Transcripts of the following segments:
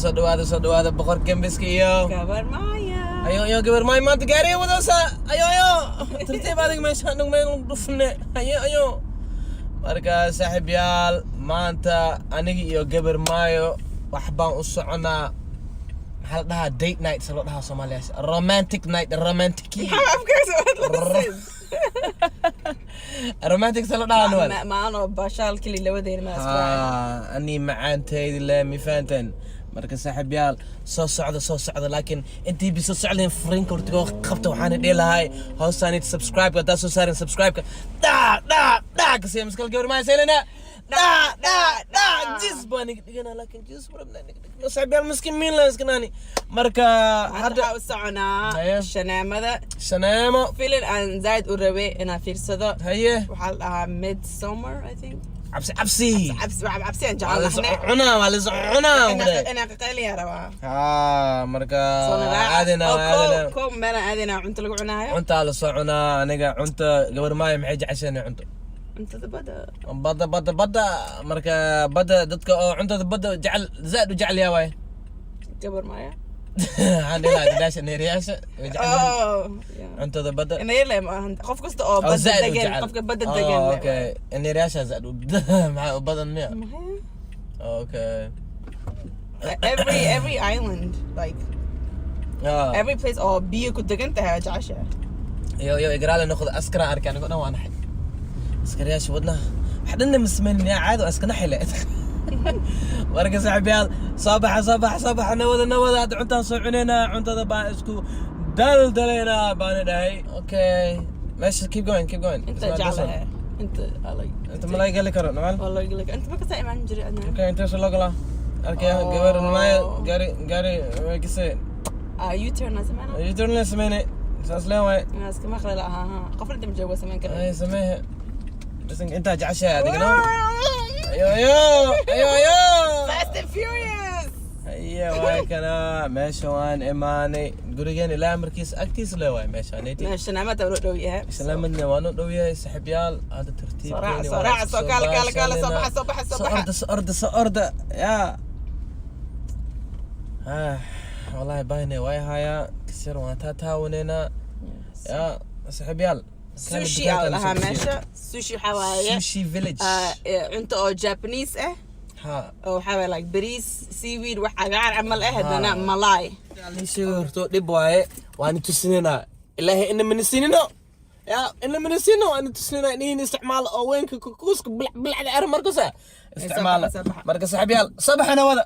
صدوات Boqorka Gambiska iyo gabar Maya. Ayo gabar Maya maanta gaariga wadaysa. Ayo. Tartiib adiga meesha nug meel dhufne. Ayo. Marka saaxiibayaal maanta aniga iyo gabar Maya wax baan u soconaa. Maxaa la dhahaa date night soo dhahaa Soomaaliya. Romantic night, romantic. romantic soo dhahaa wal. Ma ano bashaal kali labadeena ma asraa. Ani macaanteed la mi faantan. Marka saaxiibayaal soo socda laakiin intii bi soo socdeen fariinka hortigo qabta waxaan dheelahay hoosaan subscribe ka taasoo saarin subscribe ka da kasi maskal gabar ma seelana da jis bani digana laakiin jis rabna no saaxiibayaal miskiin min la iskanaani marka hadda socona shanaamo filan aan zaid u rabe ina fiirsado haye waxa la dhahaa midsummer I think عبسي عن جعل عنا ولا عنا انا قليل يا روا مركا عادنا كم من عادنا انت لو عناها انت على صعنا انا انت قبل ما يمحج عشان انت بدا مركا بدا ددك انت بدا جعل زاد وجعل يا واي قبل ما عندي لا داش نيرياش انت بدا نير ما قف كست او بدا دجل قف بدا دجل اوكي نيرياش زاد مع بدن مية اوكي every island like every place or بيو كنت دجنت هاج عشاء يو اقرا لنا ناخذ اسكره اركان انا وانا حي اسكرياش ودنا حدنا مسمن عاد اسكنا حيله warka saaxiibayaal sabax nawada cunta soo cunayna cuntada baa isku daldaleena baan dhahay okay meesha keep going انت جعلها انت ما لاقي لك نوال والله يقول لك انت ما كنت ايمان جري انا okay انت شو لقلا اركي gabar maaya gari kise يوتيرن زمان يوتيرن اسمني اسلام واي ناس كما خلا ها قفل دم جوا زمان كده اي سميها بس انت عشاء دقنا ايوه Fast and Furious ايوه واي كنا ماشوان ايماني غوريغان الى مركز اكتيس لا واي ماشانيتي ماشي انا ما تقول دويها سلامنا وانا دويها سحبيال هذا ترتيب صراحه كال صباح صرد يا والله باينه واي هيا كسر وانتا تاونينا يا سحبيال سوشي على ماشي سوشي حوايا سوشي فيليج انت او جابانيز ها او حوايا لايك بريس سيويد وحاجه عمل هدنا ملاي يعني شورتو دب واي وان تسنينا الله ان من سنينو يا ان من سنينو ان تسنينا ان استعمال او وين كوسك بلعد عر مركزه استعمال مركز صاحبيال صباح انا ودا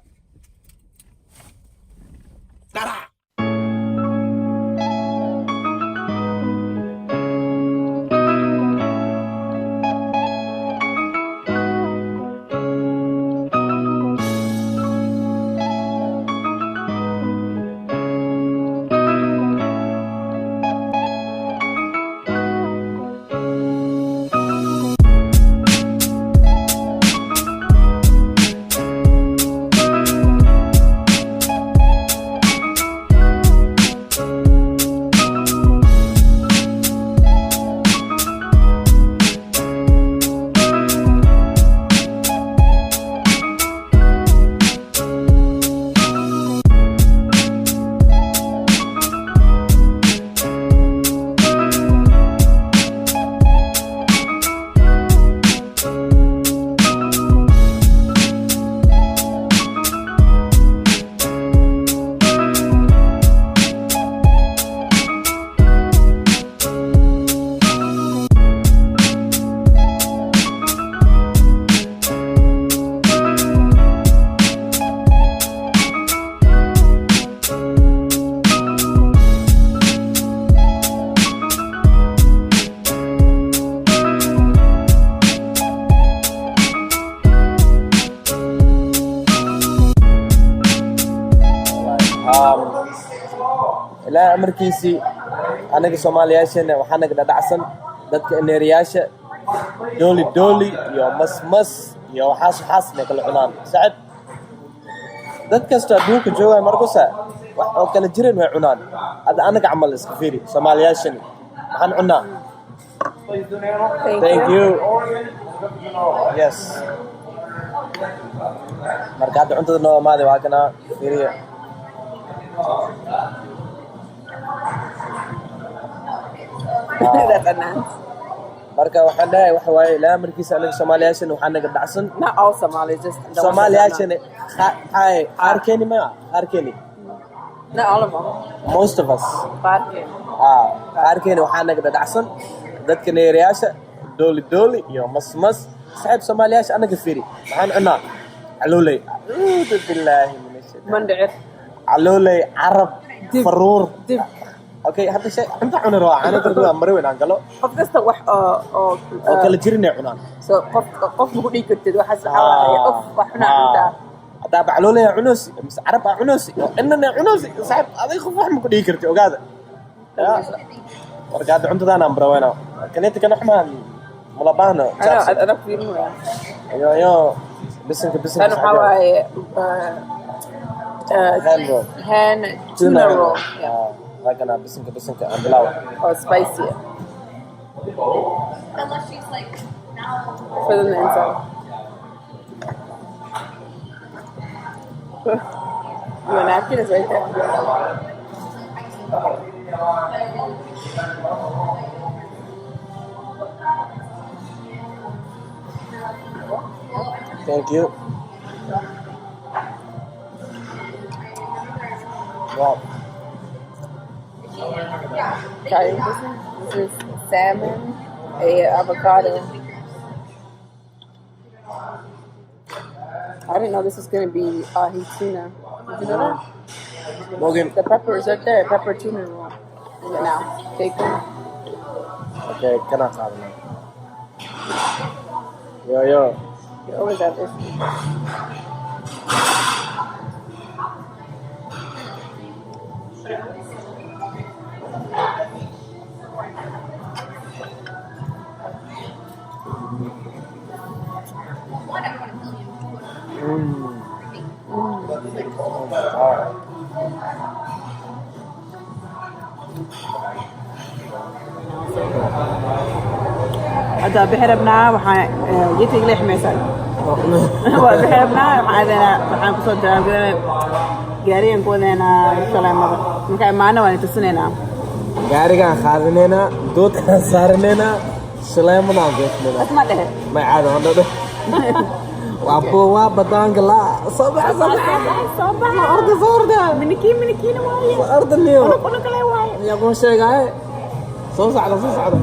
لا مركيسي أنا كسومالياشة وحنا كده دعسن دتك إنرياشة دولي يا مس يا حاس نقل عنان سعد دتك استدوك جوا مرقصة وكان جرين وعنان هذا أنا كعمل إسكفيري سومالياشة عن عنان Thank you. Yes. marka hadda cuntada noo imaaday waa kana fiiriya That's a nice. marka waxaan dhahay waxa waaye ilaa markiisa anaga Soomaaliyaashan waxaan naga dhacsan Not all Somalis, just the ones that are Soomaaliyaashan not. qaarkeeni ma qaarkeeni Not all of them. most of us Bargain. qaarkeeni waxaan naga dhacsan dadka neerayaasha dooli iyo masmas saaxiib Soomaaliyaasha anaga fiiri waxaan cunaa caloolay billaahi Mandicir. caloolay carab faruur Dib. okay hadda shay inta cunir waa ana darbiga marweyn aan galo Qof kasta wax oo kala jirinay cunaan so qof ma ku dhigi kartid waxaas waxa waaye qof wax cunaa hadda caloolay cunusi mise carab cunusi inna cunusi saaxiib aday qof wax ma ku dhigi kartid ogaada marka hadda cuntadan aan barawayna kaneeta kana xumaan malabana adag fiirin waa yo bisinka kan waxa waaye hand tuna roll lagana bisinka aan bilaw or spicy Unless she's like now. for the inside. Your napkin is right there. Thank you. Wow. Try this one. This is salmon, avocado. I didn't know this was gonna be ahi tuna. Did you know that? Morgan. The pepper is right there. Pepper tuna roll. Is it now? Take one. Okay, cannot have it. Yo. You always have this. هذا بحربنا وحنا جيت لي حميسان وبحربنا وحنا كسر درام gaarigan kuwadeena salaamada marka imaana waan tusinayna gaarigan qaadanayna doodka saaranayna salaamada geesnayna asma dhahe ma caado wada waa badaanka la sabax orda miniki waaye orda niyo qolo kale waaye yaa qoon sheegay soo socda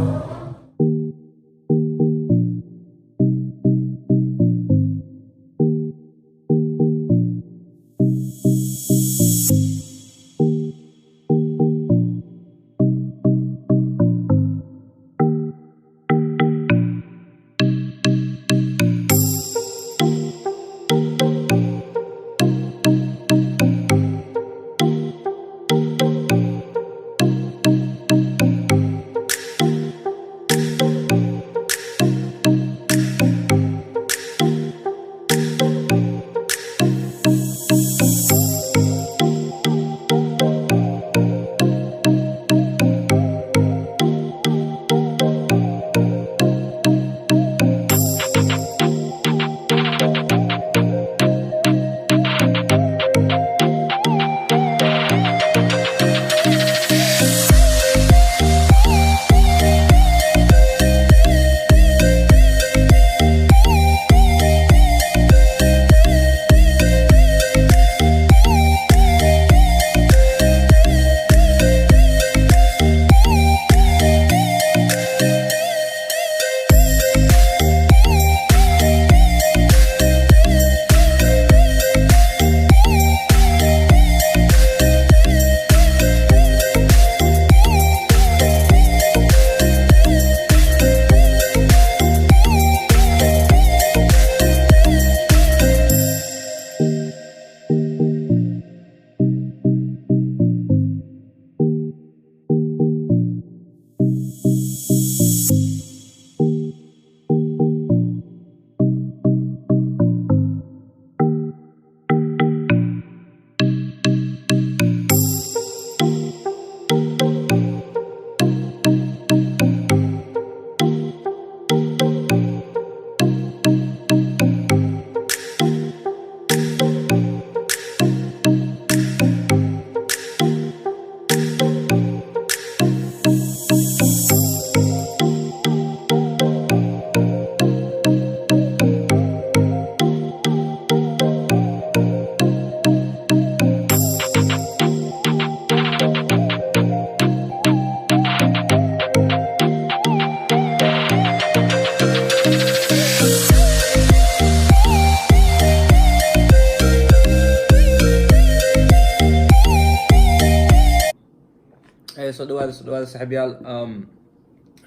soo dhawaada saaxiibayaal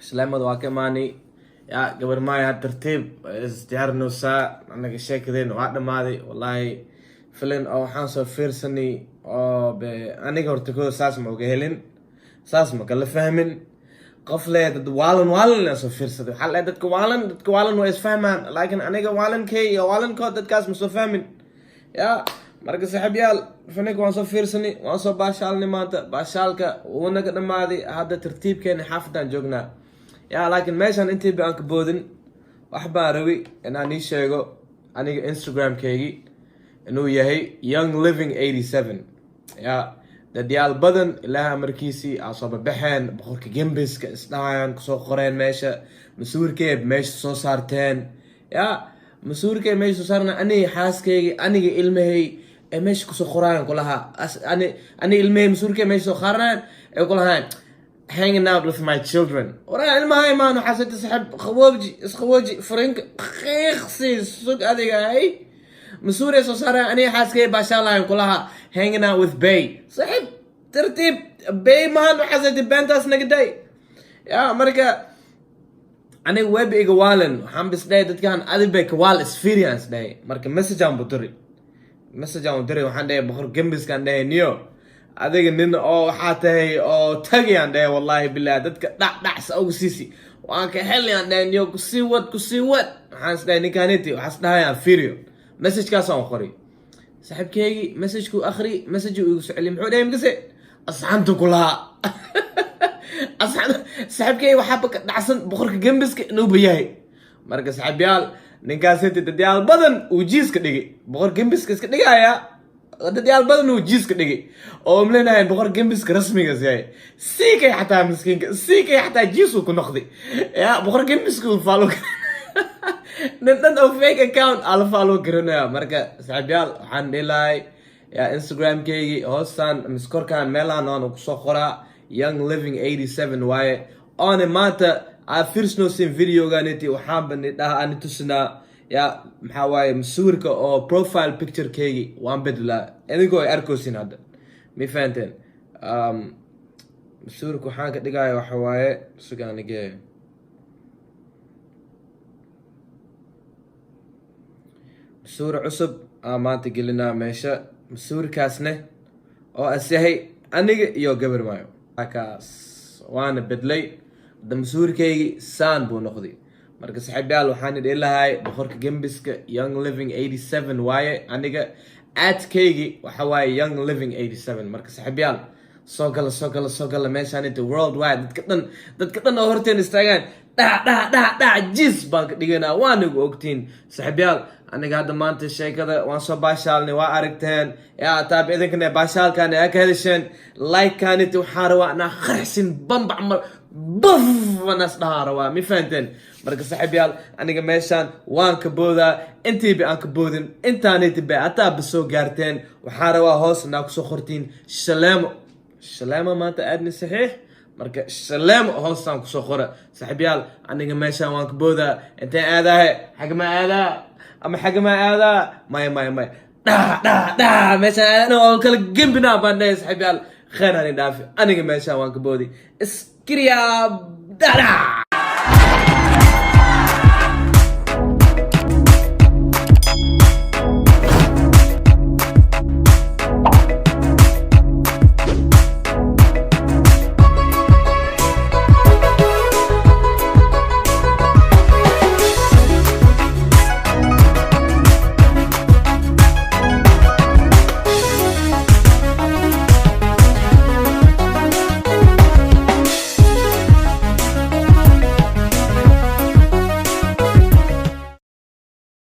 islaamada waa ka imaanay yaa gabar maaya tartiib isdiyaarnoosaa anaga sheekadeen waa dhamaaday wallaahi filan oo waxaan soo fiirsanay oo aniga horta kooda saas ma oga helin saas ma kala fahmin qof lee dad waalan soo fiirsaday waxaa lee dadka waalan waa isfahmaan laakiin aniga waalankay iyo waalankood dadkaas ma soo fahmin yaa marka saaxiibayaal فنك وان صو فيرسني وان صو باشالني مانتا باشالكا ونك دمادي هذا ترتيب كان حافظان جوجنا يا لكن ماشان انتي بانك بودن وحبا روي ان اني شيغو اني انستغرام كيغي انو يهي young living 87 يا ديال بدن لها مركيسي عصب بحن بقولك جنبسك اسدايان كسو قرين ماشا مسوركي بماش سو صارتين يا مسوركي ماش سو صارنا اني حاسكيغي اني علمهي ماشي كسو قران كلها اني المهم مسوركي ماشي سو قران كلها hanging out with my children ورا المهم انا حسيت اسحب خوجي فرنك خيخسي سوق اديك هاي مسوري سو صار اني حاسكي باشا كلها hanging out with bay صحيح ترتيب bay ما حسيت بنتاس نقدي يا مركا اني ويب ايغوالن وحام بس داي دكان ادي بك وال اكسبيرينس داي مركا مسج ام بطري مسج aan diray waxaan dhahay boqor gambiska aan dhahay niyo adiga nin oo waxa tahay oo tagayaan dhahay wallahi billaah dadka dhac ugu siisi waan ka heliyaan dhahay niyo ku sii wad waxaan isdahay ninkaaniti waxaan dhahay fiiriyo message kaas aan qori saaxiibkaygi message ku akhri message uu igu soo celiyay muxuu dhahay mase asxaantu kulaha asxaan saaxiibkaygi waxa ka dhacsan boqorka gambiska inuu bayahay marka saaxiibayaal ninkaas inta dadaal badan uu jiiska dhigay boqor gambiska iska dhigaya dadaal badan uu jiiska dhigay oo umleenahay boqor gambiska rasmiga yahay siikay xataa miskiinka siikay xataa jiisu ku noqday ya boqor gambiska uu follow nindan oo fake account ala follow garanaya marka saaxiibayaal waxaan dhilaay ya instagram kaygi hoostan miskorkan meelaan aan ku soo qoraa young living 87 waaye on maanta firsno sin video ganiti waxaan bani dhaha aan tusnaa ya maxaa waaye masuurka oo profile picture kaygi waan bedlaa idinkoo ay arkoosin hadda mi fahanteen masuurka waxaan ka dhigaya waxa waaye sugaanige masuur cusub maanta gelinaa meesha masuurkaasne oo asahay aniga iyo gabar maayo akaas waana bedlay damsuurkaygi saan buu noqday marka saaxiibayaal waxaan idin lahay boqorka gambiska young living 87 waaye aniga aadkaygi waxa waaye young living 87 marka saaxiibayaal soo gala meeshaan inta worldwide dadka dhan oo horteen istaagaan dhac jis baan ka dhiganaa waan igu ogtiin saaxiibayaal aniga hadda maanta sheekada waan soo baashaalnay waa aragteen yaa taab idinkana baashaalkan aa ka helisheen like kaniti waxaan rabaa inaa qarxsin bambac mar buf wanas dhahaa rabaa mi fahanteen marka saaxiibayaal aniga meeshaan waan ka boodaa intiiba aan ka boodin intaanitiba ataaba soo gaarteen waxaan rabaa hoos inaa kusoo qortiin shaleemo maanta aadni saxiix marka shaleemo hoostaan kusoo qora saaxiibayaal aniga meeshaan waan ka boodaa intaan aadahay xagma aadaa ama xagma aadaa maya dhac meeshaan aadana oo kala gembinaa baan dhahay saaxiibayaal khayr hani dhaafi aniga meeshaan waan ka boodi iskiriya dada